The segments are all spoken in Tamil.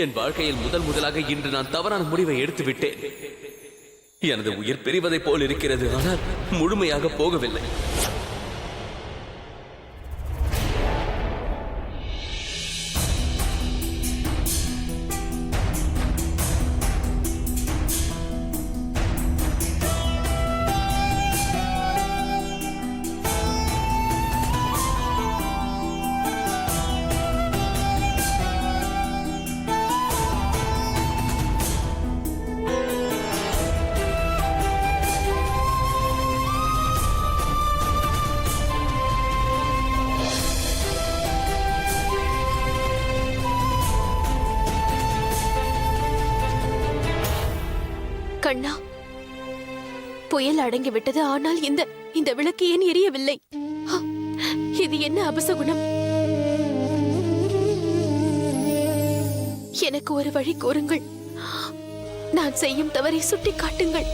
என் வாழ்க்கையில் முதலாக இன்று நான் தவறான முடிவை எடுத்துவிட்டேன். எனது உயிர் பிரிவதைப் போல் இருக்கிறது, ஆனால் முழுமையாக போகவில்லை. கண்ணா, புயல் அடங்கிவிட்டது. ஆனால் இந்த விளக்கு ஏன் எரியவில்லை? இது என்ன அபசகுணம்? எனக்கு ஒரு வழி கூறுங்கள். நான் செய்யும் தவறை சுட்டி காட்டுங்கள்.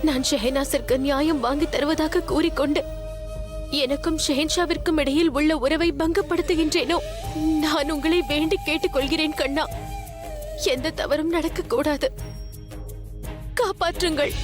நான் ஷெஹனாஸிற்கு நியாயம் வாங்கி தருவதாக கூறிக்கொண்டு எனக்கும் ஷெஹன்ஷாவிற்கும் இடையில் உள்ள உறவை பங்கப்படுத்துகின்றேனோ? நான் உங்களை வேண்டி கேட்டுக்கொள்கிறேன் கண்ணா, எந்த தவறும் நடக்கக்கூடாது. காப்பாற்றுங்கள்.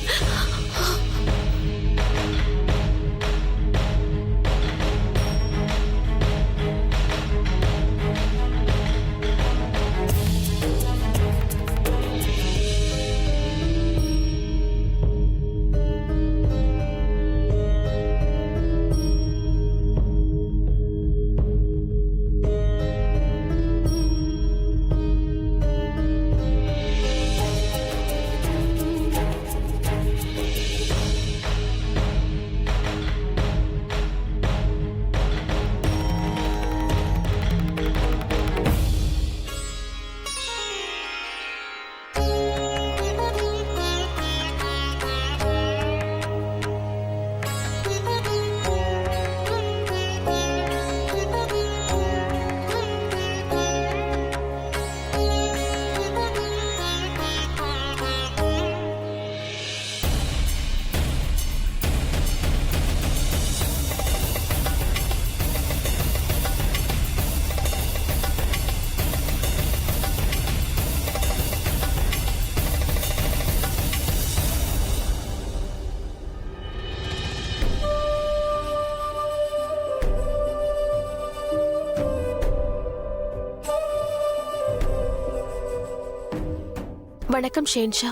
வணக்கம் ஷெஹன்ஷா.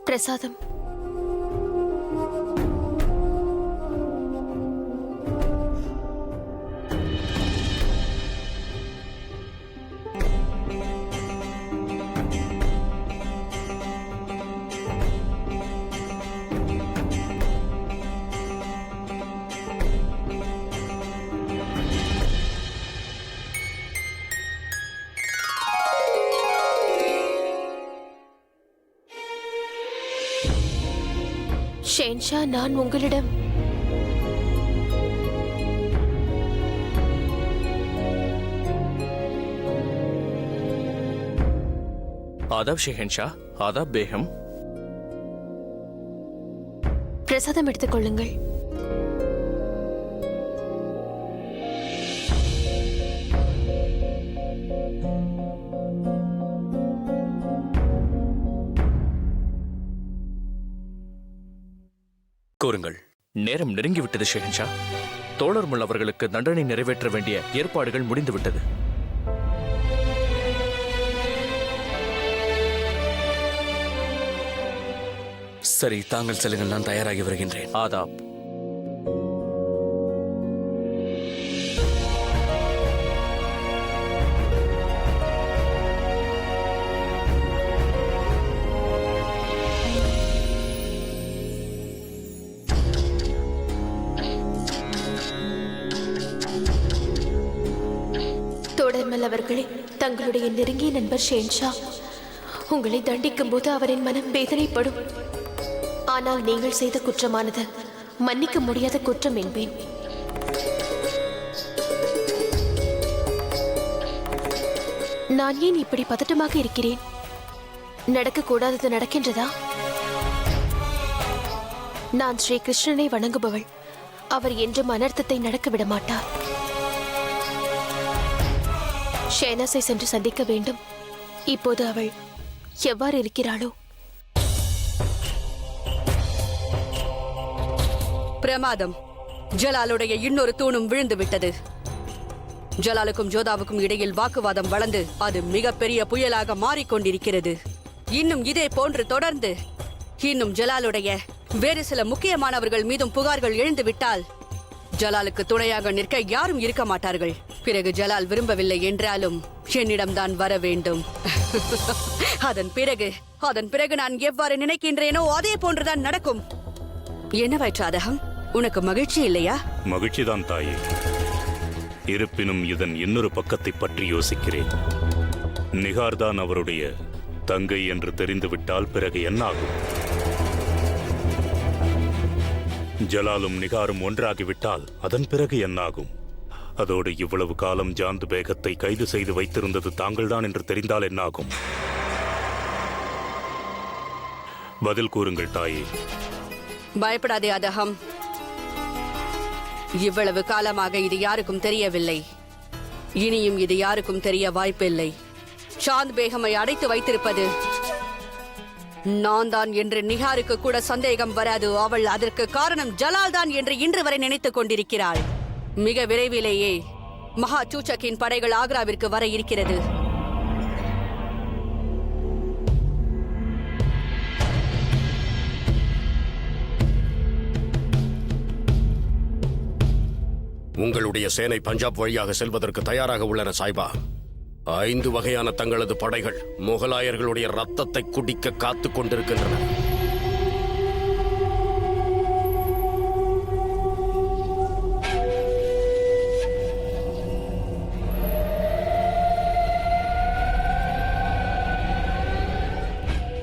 பிரசாதம். ஷெஹன்ஷா, நான் உங்களிடம் ஆதாப் ஷெஹன்ஷா. ஆதாப் பேகம். பிரசாதம் எடுத்துக் கொள்ளுங்கள். கூறுங்கள். நேரம் நெருங்கிவிட்டது ஷெஹன்ஷா. தோழர்முல் அவர்களுக்கு தண்டனை நிறைவேற்ற வேண்டிய ஏற்பாடுகள் முடிந்துவிட்டது. சரி, தாங்கள் செல்லுங்கள், நான் தயாராகி வருகின்றேன். ஆதாப். தோழர்மல் அவர்களே, தங்களுடைய நெருங்கிய நண்பர் ஷெஹன்ஷா உங்களை தண்டிக்கும் போது அவரின் மனம் வேதனைப்படும். ஆனால் நீங்கள் செய்த குற்றமானது மன்னிக்க முடியாத குற்றம் என்பேன். நான் ஏன் இப்படி பதட்டமாக இருக்கிறேன்? நடக்கக்கூடாதது நடக்கின்றதா? நான் ஸ்ரீ கிருஷ்ணனை வணங்குபவள். அவர் என்றும் அனர்த்தத்தை நடக்க விட மாட்டார். ஷேனாஸை சென்று சந்திக்க வேண்டும். இப்போது அவள் எவ்வாறு இருக்கிறாளோ? பிரமாதம். ஜலாலுடைய இன்னொரு தூணும் விழுந்து விட்டது. ஜலாலுக்கும் ஜோதாவுக்கும் இடையில் வாக்குவாதம் வளர்ந்து அது மிகப்பெரிய புயலாக மாறிக்கொண்டிருக்கிறது. இன்னும் இதே போன்று தொடர்ந்து இன்னும் ஜலாலுடைய வேறு சில முக்கியமானவர்கள் மீதும் புகார்கள் எழுந்துவிட்டால் ஜலாலுக்கு துணையாக நிற்க யாரும் இருக்க மாட்டார்கள். பிறகு ஜலால் விரும்பவில்லை என்றாலும் என்னிடம்தான் வர வேண்டும். அதன் பிறகு நான் எவ்வாறு நினைக்கின்றேனோ அதே போன்றுதான் நடக்கும். என்னவாயிற்றாதகம், உனக்கு மகிழ்ச்சி இல்லையா? மகிழ்ச்சிதான் தாயே. இருப்பினும் இதன் இன்னொரு பக்கத்தை பற்றி யோசிக்கிறேன். நிகார்தான் அவருடைய தங்கை என்று தெரிந்துவிட்டால் பிறகு என்னாகும்? ஜலாலும் நிகாரும் ஒன்றாகிவிட்டால் அதன் பிறகு என்னாகும்? அதோடு இவ்வளவு காலம் ஜாந்து பேகத்தை கைது செய்து வைத்திருந்தது தாங்கள்தான் என்று தெரிந்தால் என்னாகும்? பதில் கூறுங்கள் தாயே. பயப்படாதே அதகம். இவ்வளவு காலமாக இது யாருக்கும் தெரியவில்லை. இனியும் இது யாருக்கும் தெரிய வாய்ப்பில்லை. சாந்த் பேகமை அடைத்து வைத்திருப்பது நான் தான் என்று நிகாருக்கு கூட சந்தேகம் வராது. அவள் அதற்கு காரணம் ஜலால் தான் என்று இன்று வரை நினைத்துக் கொண்டிருக்கிறாள். மிக விரைவிலேயே மகா சூச்சக்கின் படைகள் ஆக்ராவிற்கு வர இருக்கிறது. உங்களுடைய சேனை பஞ்சாப் வழியாக செல்வதற்கு தயாராக உள்ளன சாய்பா. 5 வகையான தங்களது படைகள் முகலாயர்களுடைய ரத்தத்தை குடிக்க காத்துக் கொண்டிருக்கின்றன.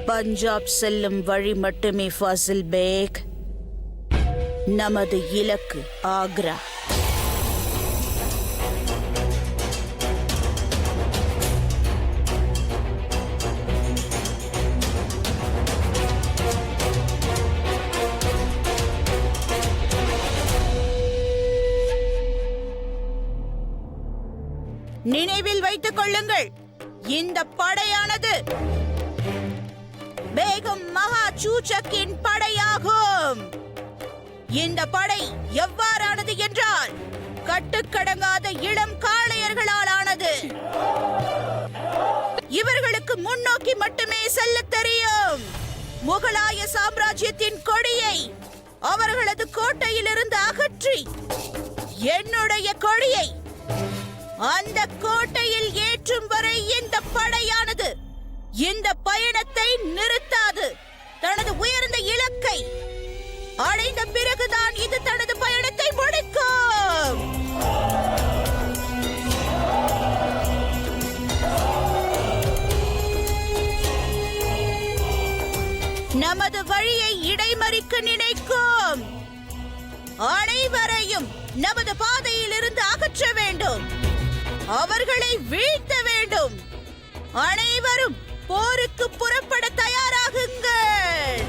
பஞ்சாப் செல்லும் வழி மட்டுமே ஃபாசில் பேக். நமது இலக்கு ஆக்ரா. நினைவில் வைத்துக் கொள்ளுங்கள், இந்த படையானது பேகம் மகா சூச்சக்கின் படையாகும். இந்த படை எவ்வாறானது என்றால் கட்டுக்கடங்காத இளம் காளையர்களால் ஆனது. இவர்களுக்கு முன்னோக்கி மட்டுமே செல்ல தெரியும். முகலாய சாம்ராஜ்யத்தின் கொடியை அவர்களது கோட்டையிலிருந்து அகற்றி என்னுடைய கொடியை அந்த கோட்டையில் ஏற்றும் வரை இந்த படையானது இந்த பயணத்தை நிறுத்தாது. தனது உயர்ந்த இலக்கை அடைந்த பிறகுதான் இது தனது பயணத்தை முடிக்கும். நமது வழியை இடைமறிக்க நினைக்கும் அனைவரையும் நமது பாதையில் இருந்து அகற்ற வேண்டும். அவர்களை வீழ்த்த வேண்டும். அனைவரும் போருக்கு புறப்பட தயாராகுங்கள்.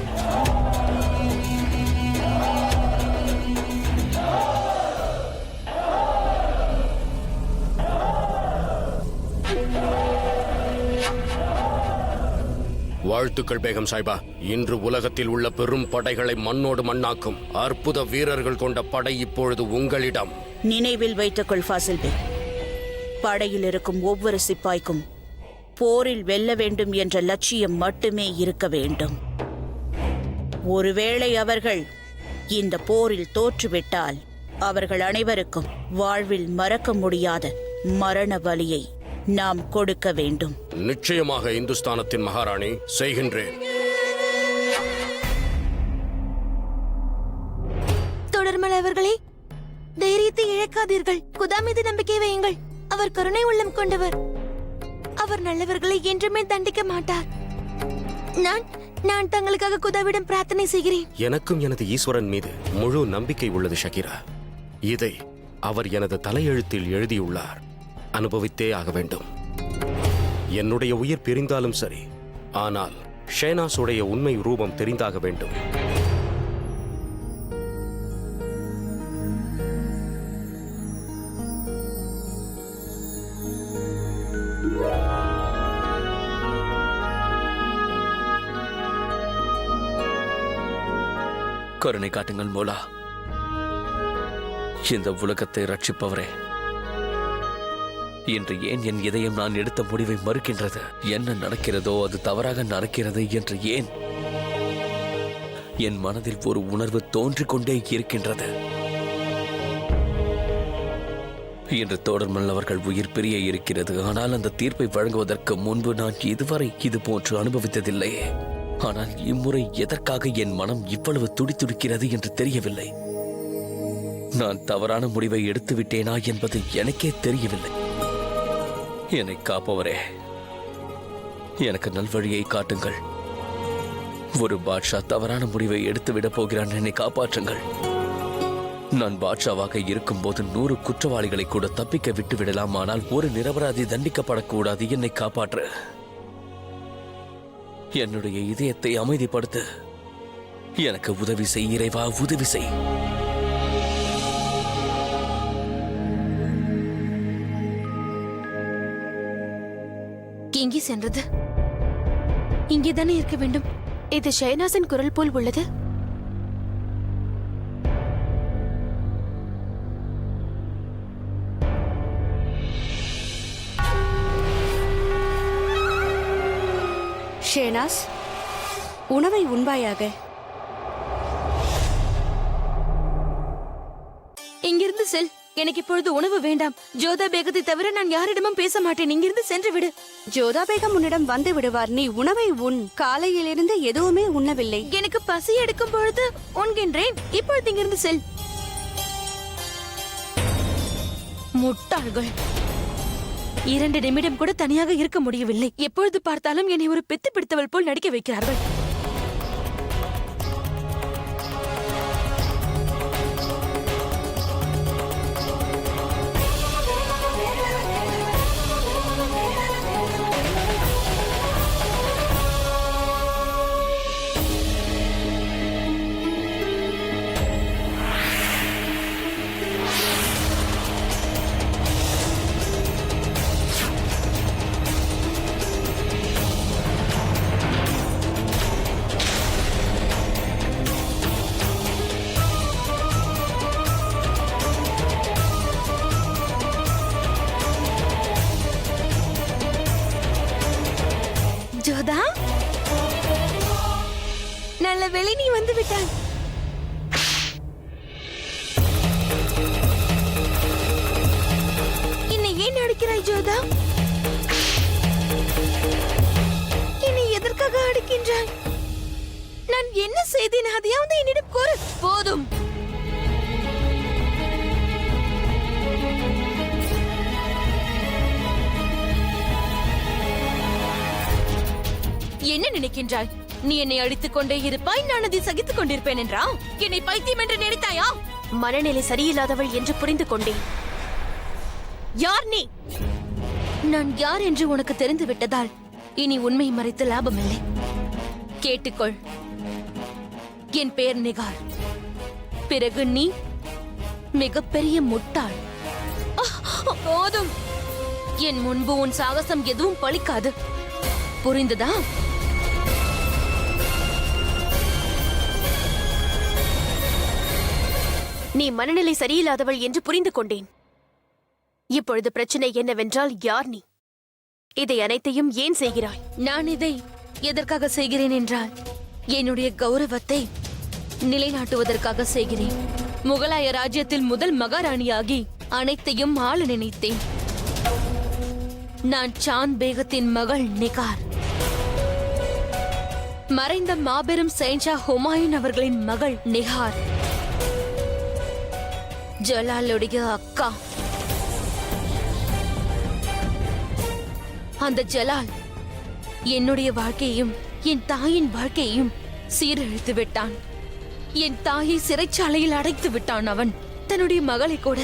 வாழ்த்துக்கள் பேகம் சாய்பா. இன்று உலகத்தில் உள்ள பெரும் படைகளை மண்ணோடு மண்ணாக்கும் அற்புத வீரர்கள் கொண்ட படை இப்பொழுது உங்களிடம். நினைவில் வைத்துக்கொள் ஃபாசில் பேக், படையில் இருக்கும் ஒவ்வொரு சிப்பாய்க்கும் போரில் வெல்ல வேண்டும் என்ற லட்சியம் மட்டுமே இருக்க வேண்டும். ஒருவேளை அவர்கள் இந்த போரில் தோற்றுவிட்டால் அவர்கள் அனைவருக்கும் வாழ்வில் மறக்க முடியாத மரண வலியை நாம் கொடுக்க வேண்டும். நிச்சயமாக இந்துஸ்தானத்தின் மகாராணி, செய்கின்றேன். தொடர்மல் அவர்களே, தைரியத்தை இழக்காதீர்கள். குதா மீது நம்பிக்கை வையுங்கள். அவர் கருணை உள்ளம் கொண்டவர். அவர் நல்லவர்களை என்றுமே தண்டிக்க மாட்டார். நான் தங்களுக்காக குதாவிடம் பிரார்த்தனை செய்கிறேன். எனக்கும் எனது ஈஸ்வரன் மீது முழு நம்பிக்கை உள்ளது ஷகிரா. இதை அவர் எனது தலையெழுத்தில் எழுதியுள்ளார். அனுபவித்தே ஆக வேண்டும். என்னுடைய உயிர் பிரிந்தாலும் சரி, ஆனால் ஷேனாஸுடைய உண்மை ரூபம் தெரிந்தாக வேண்டும். கருணை காட்டுங்கள் மோலா. இந்த உலகத்தை ரட்சிப்பவரே, இன்று ஏன் என் இதயம் நான் எடுத்த முடிவை மறுக்கின்றது? என்ன நடக்கிறதோ அது தவறாக நடக்கிறது என்று ஏன் என் மனதில் ஒரு உணர்வு தோன்றிக் கொண்டே இருக்கின்றது? இன்று தோடர்மல் அவர்கள் உயிர் பிரிய இருக்கிறது. ஆனால் அந்த தீர்ப்பை வழங்குவதற்கு முன்பு நான் இதுவரை இது போன்று அனுபவித்ததில்லையே. ஆனால் இம்முறை எதற்காக என் மனம் இவ்வளவு துடித்துடிக்கிறது என்று தெரியவில்லை. நான் தவறான முடிவை எடுத்து விட்டேனா என்பது எனக்கே தெரியவில்லை. என்னை காப்பவரே, எனக்கு நல்வழியை காட்டுங்கள். ஒரு பாட்ஷா தவறான முடிவை எடுத்துவிடப் போகிறான், என்னை காப்பாற்றுங்கள். நான் பாட்ஷாவாக இருக்கும்போது 100 குற்றவாளிகளை கூட தப்பிக்க விட்டு விடலாம். ஆனால் ஒரு நிரபராதி தண்டிக்கப்படக்கூடாது. என்னை காப்பாற்று. என்னுடைய இதயத்தை அமைதிப்படுத்து. எனக்கு உதவி செய் இறைவா, உதவி செய். எங்கே சென்றது? இங்கேதானே இருக்க வேண்டும். இது ஷெஹனாஸின் குரல் போல் உள்ளது. ஷேனாஸ், உணவை உண்பாயாக. இங்கிருந்து செல். எனக்கு இப்பொழுது உணவு வேண்டாம். ஜோதா பேகத்தை தவிர நான் யாரிடமும் பேச மாட்டேன். இங்கிருந்து சென்று விடு. ஜோதா பேகம் உன்னிடம் வந்து விடுவார். நீ உணவை உண். காலையிலிருந்து எதுவுமே உண்ணவில்லை. எனக்கு பசி எடுக்கும் பொழுது உண்கின்றேன். இப்பொழுது இங்கிருந்து செல். முட்டாள்கள். 2 நிமிடம் கூட தனியாக இருக்க முடியவில்லை. எப்பொழுது பார்த்தாலும் என்னை ஒரு பித்து பிடித்தவள் போல் நடிக்க வைக்கிறார்கள். ஜோதா, நல்ல வேளை நீ வந்து விட்டாய். என்னை ஏன் அடிக்கிறாய் ஜோதா? என்னை எதற்காக அடிக்கின்றாய்? நான் என்ன செய்தேன்? அதையாவது என்னிடம் கூறு. போதும். என்ன நினைக்கின்றாய்? நீ என்னை அடித்துக் கொண்டே இருப்பாய், நான் அதை சகித்துக் கொண்டிருப்பேன் என்றா? என்னை பைத்தியம் என்று நினைத்தாயா? மனநிலை சரியில்லாதவள் என்று புரிந்து கொண்டேன். யார் நீ? நான் யார் என்று உனக்கு தெரிந்து விட்டதால் இனி உண்மை மறைத்து லாபமில்லை. கேட்டுக்கொள். என் பெயர் நிகார். பிறகு நீ மிகப்பெரிய முட்டாள். போதும். என் முன்பு உன் சாகசம் எதுவும் பலிக்காது. புரிந்ததா? நீ மனநிலை சரியில்லாதவள் என்று புரிந்து கொண்டேன். இப்பொழுது பிரச்சனை என்னவென்றால், யார் நீ? இதை அனைத்தையும் ஏன் செய்கிறாய்? நான் இதை எதற்காக செய்கிறேன் என்றால், என்னுடைய கௌரவத்தை நிலைநாட்டுவதற்காக செய்கிறேன். முகலாய ராஜ்யத்தில் முதல் மகாராணியாகி அனைத்தையும் ஆள நினைத்தேன். நான் சாந்த் பேகத்தின் மகள் நிகார். மறைந்த மாபெரும் ஷெஹன்ஷா ஹுமாயூன் அவர்களின் மகள் நிகார். ஜலாலுடைய அக்கா. அந்த ஜலால் என்னுடைய வாழ்க்கையையும் என் தாயின் வாழ்க்கையையும் சீரழித்து விட்டான். என் தாயை சிறைச்சாலையில் அடைத்து விட்டான். அவன் தன்னுடைய மகளை கூட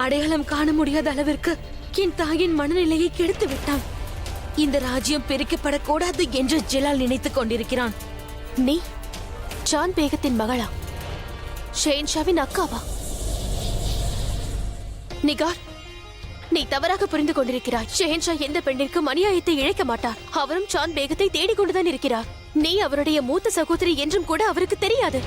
அடையாளம் காண முடியாத அளவிற்கு என் தாயின் மனநிலையை கெடுத்து விட்டான். இந்த ராஜ்யம் பிரிக்கப்படக்கூடாது என்று ஜலால் நினைத்துக் கொண்டிருக்கிறான். நீ சாந்த் பேகத்தின் மகளா? ஷெஹன்ஷாவின் அக்காவா? நிகார், நீ தவறாக புரிந்து கொண்டிருக்கிறாய். ஷெஹன்ஷா எந்த பெண்ணிற்கும் அநியாயத்தை இழைக்க மாட்டார். அவரும் சாந்த் பேகத்தை தேடிக்கொண்டுதான் இருக்கிறார். நீ அவருடைய மூத்த சகோதரி என்றும் கூட அவருக்கு தெரியாது.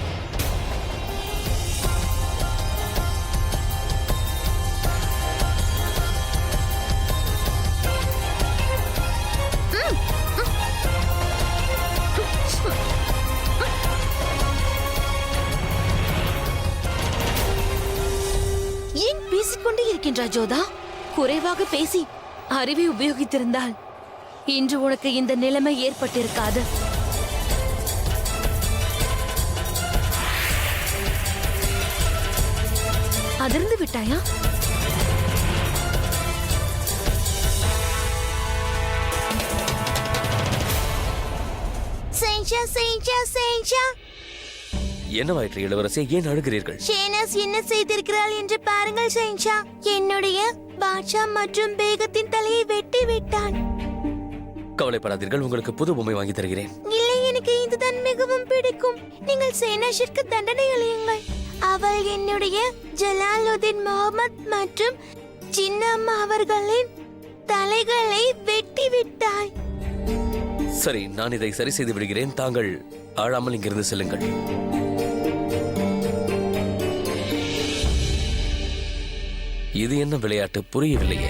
பேசிக்கொண்டே இருக்கின்றாய் ஜோதா. குறைவாக பேசி அறிவை உபயோகித்திருந்தால் இன்று உனக்கு இந்த நிலைமை ஏற்பட்டிருக்காது. அதிர்ந்து விட்டாயா? சேஞ்சா சேஞ்சா சேஞ்சா. என்னவாயிற்று இளவரசே, ஏன் அழுகிறீர்கள்? ஷேனாஸ் என்ன செய்திருக்கிறாள் என்று பாருங்கள் சேஞ்சா. என்னுடைய பாட்ஷா மற்றும் பேகத்தின் தலையை வெட்டி விட்டான். கவலைப்படாதீர்கள், உங்களுக்கு புது பொம்மை வாங்கி தருகிறேன். இல்லை, எனக்கு இதுதான் மிகவும் பிடிக்கும். நீங்கள் சேனாஷிற்கு தண்டனை அளியுங்கள். அவள் என்னுடைய ஜலாலுதீன் முகமது மற்றும் சின்னம்மா அவர்களின் தலைகளை வெட்டி விட்டாய். சரி, நான் இதை சரி செய்து விடுகிறேன். தாங்கள் ஆழாமல் இங்கிருந்து செல்லுங்கள். இது என்ன விளையாட்டு புரியவில்லையே.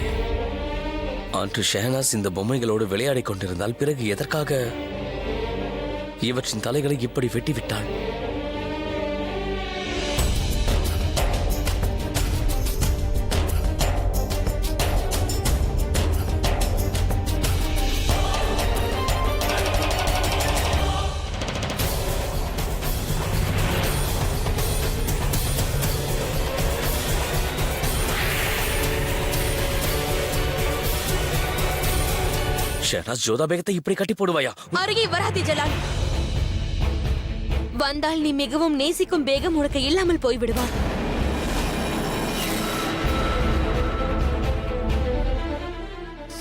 அன்று ஷெஹனாஸ் இந்த பொம்மைகளோடு விளையாடிக் கொண்டிருந்தால் பிறகு எதற்காக இவற்றின் தலைகளை இப்படி வெட்டிவிட்டாள்? ஷெஹனாஸ், ஜோதா பேகத்தை இப்படி கட்டி போடுவாயா? அருகே வராதே ஜலால். வந்தால் நீ மிகவும் நேசிக்கும் பேகம் உனக்கு இல்லாமல் போய்விடுவார்.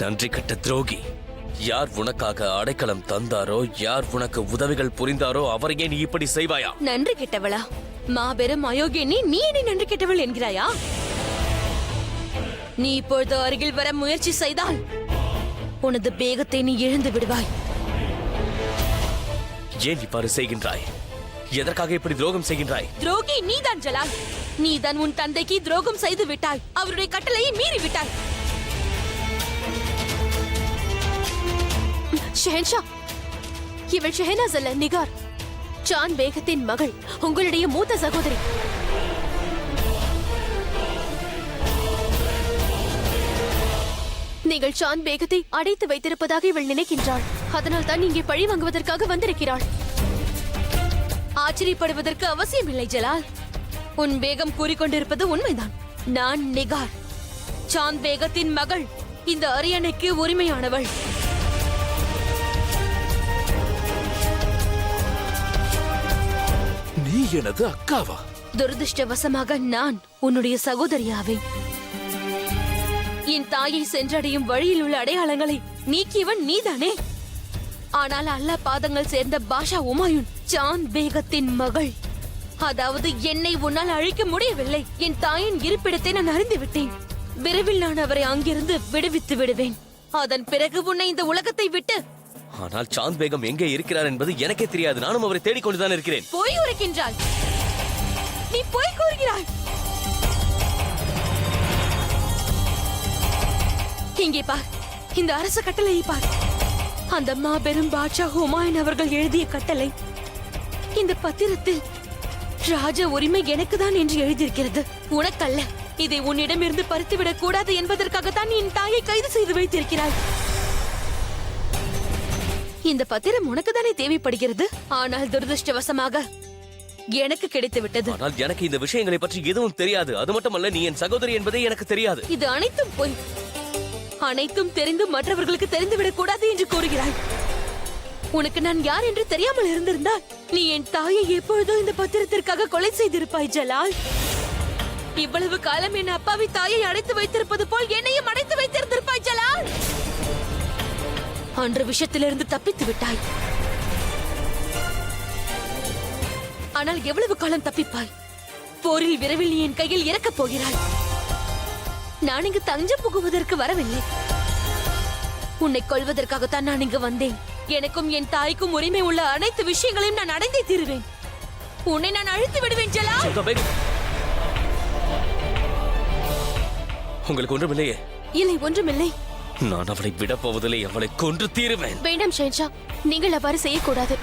நன்றி கட்ட துரோகி. யார் உனக்காக அடைக்கலம் தந்தாரோ, யார் உனக்கு உதவிகள் புரிந்தாரோ அவரையே நீ இப்படி செய்வாயா? நன்றி கெட்டவளா? மாபெரும் அயோக்கியனே, நீ என்னை நன்றி கெட்டவள் என்கிறாயா? நீ இப்பொழுது அருகில் வர முயற்சி செய்தால் உனது பேகத்தை நீ இழந்து விடுவாய். ஏன் இவ்வாறு செய்கின்றாய்? எதற்காக இப்படி துரோகம் செய்கின்றாய்? துரோகி நீதான் ஜலால். நீதான் உன் தந்தைக்கு துரோகம் செய்து விட்டாய். அவருடைய கட்டளையை மீறி விட்டாய். ஷெஹன்ஷா, இவள் ஷெஹனாஸ் அல்ல, நிகார், சாந்த் பேகத்தின் மகள், உங்களுடைய மூத்த சகோதரி. நீங்கள் சாந்த் பேகத்தை அடைத்து வைத்திருப்பதாக இவள் நினைக்கின்றாள். அதனால் தான் இங்கே பழி வாங்குவதற்காக வந்திருக்கிறாள். ஆச்சரியப்படுவதற்கு அவசியமில்லை ஜலால். உன் பேகம் கூறிக்கொண்டிருப்பது உண்மைதான். நான் நிகார், சாந்த் பேகத்தின் மகள். இந்த அரியணைக்கு உரிமையானவள். நீ எனது அக்காவா? துரதிருஷ்டவசமாக நான் உன்னுடைய சகோதரியாவேன். என் தாயை சென்றடையும் வழியில் உள்ள அடையாளங்களை நீக்கியவன் நீதானே. ஆனால் அல்லாஹ் பாதங்கள் சேர்ந்த பாஷா உமாயுன், சாந்த் பேகத்தின் மகள். அதாவது என்னை உன்னால் அழிக்க முடியவில்லை. என் தாயின் இருப்பிடத்தை நான் அறிந்து விட்டேன். விரைவில் நான் அவரை அங்கிருந்து விடுவித்து விடுவேன். அதன் பிறகு உன்னை இந்த உலகத்தை விட்டு. ஆனால் சாந்த் பேகம் எங்கே இருக்கிறார் என்பது எனக்கே தெரியாது. நானும் அவரை தேடிக்கொண்டுதான் இருக்கிறேன். பொய் உரைக்கின்றாய். நீ பொய் கூறுகிறாய். இங்கே பார், இந்த அரச கட்டளையை பார். அந்த மாபெரும் பாட்ஷா ஹுமாயூன் அவர்கள் எழுதிய கட்டளை. இந்த பத்திரத்தில் ராஜ உரிமை எனக்குதான் என்று எழுதியிருக்கிறது, உனக்கல்ல. இதை உன்னிடமிருந்து பறித்துவிடக் கூடாது என்பதற்காகத்தான் என் தாயை கைது செய்து வைத்திருக்கிறாய். இந்த பத்திரம் உனக்குதானே தேவைப்படுகிறது. ஆனால் துரதிருஷ்டவசமாக எனக்கு கிடைத்து விட்டது. ஆனால் எனக்கு இந்த விஷயங்களை பற்றி எதுவும் தெரியாது. அது மட்டுமல்ல, நீ என் சகோதரி என்பதே எனக்கு தெரியாது. இது அனைத்தும் பொய். அனைத்தும் தெரிந்து மற்றவர்களுக்கு தெரிந்துவிடக் கூடாது என்று கூறுகிறாய். உனக்கு நான் யார் என்று தெரியாமல் இருந்திருந்தால் நீ என் தாயை எப்பொழுதோ இந்த பத்திரத்திற்காக கொலை செய்திருப்பாய் ஜலால். இவ்வளவு காலம் என் அப்பாவி தாயை அடைத்து வைத்திருப்பது போல் என்னையும் அடைத்து வைத்திருந்திருப்பாய் ஜலால். அன்று விஷயத்திலிருந்து தப்பித்து விட்டாய். ஆனால் எவ்வளவு காலம் தப்பிப்பாய்? போரில் விரைவில் நீ என் கையில் இறக்கப் போகிறாய். நான் இங்கு தஞ்சம் புகுவதற்கு வரவில்லை. உன்னை கொல்வதற்காகத்தான் நான் இங்கு வந்தேன். எனக்கும் என் தாய்க்கும் உரிமை உள்ள அனைத்து விஷயங்களையும் நான் அடைந்தே தீருவேன். உன்னை நான் அழித்து விடுவேன் ஜலால். உங்களுக்கு ஒன்றுமில்லையே? இல்லை, ஒன்றுமில்லை. நான் அவளை விடப் போவதில்லை. அவளை கொன்று தீருவேன். வேண்டாம் ஷெஹன்ஷா, நீங்கள் அவ்வாறு செய்யக்கூடாது.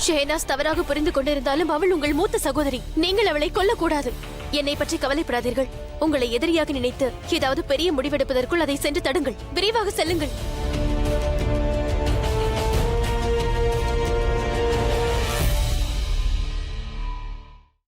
ஷெஹனாஸ் தவறாக புரிந்து கொண்டிருந்தாலும் அவள் உங்கள் மூத்த சகோதரி. நீங்கள் அவளை கொல்லக்கூடாது. என்னை பற்றி கவலைப்படாதீர்கள். உங்களை எதிரியாக நினைத்து ஏதாவது பெரிய முடிவெடுப்பதற்குள் அதை சென்று தடுங்கள். விரைவாக செல்லுங்கள்.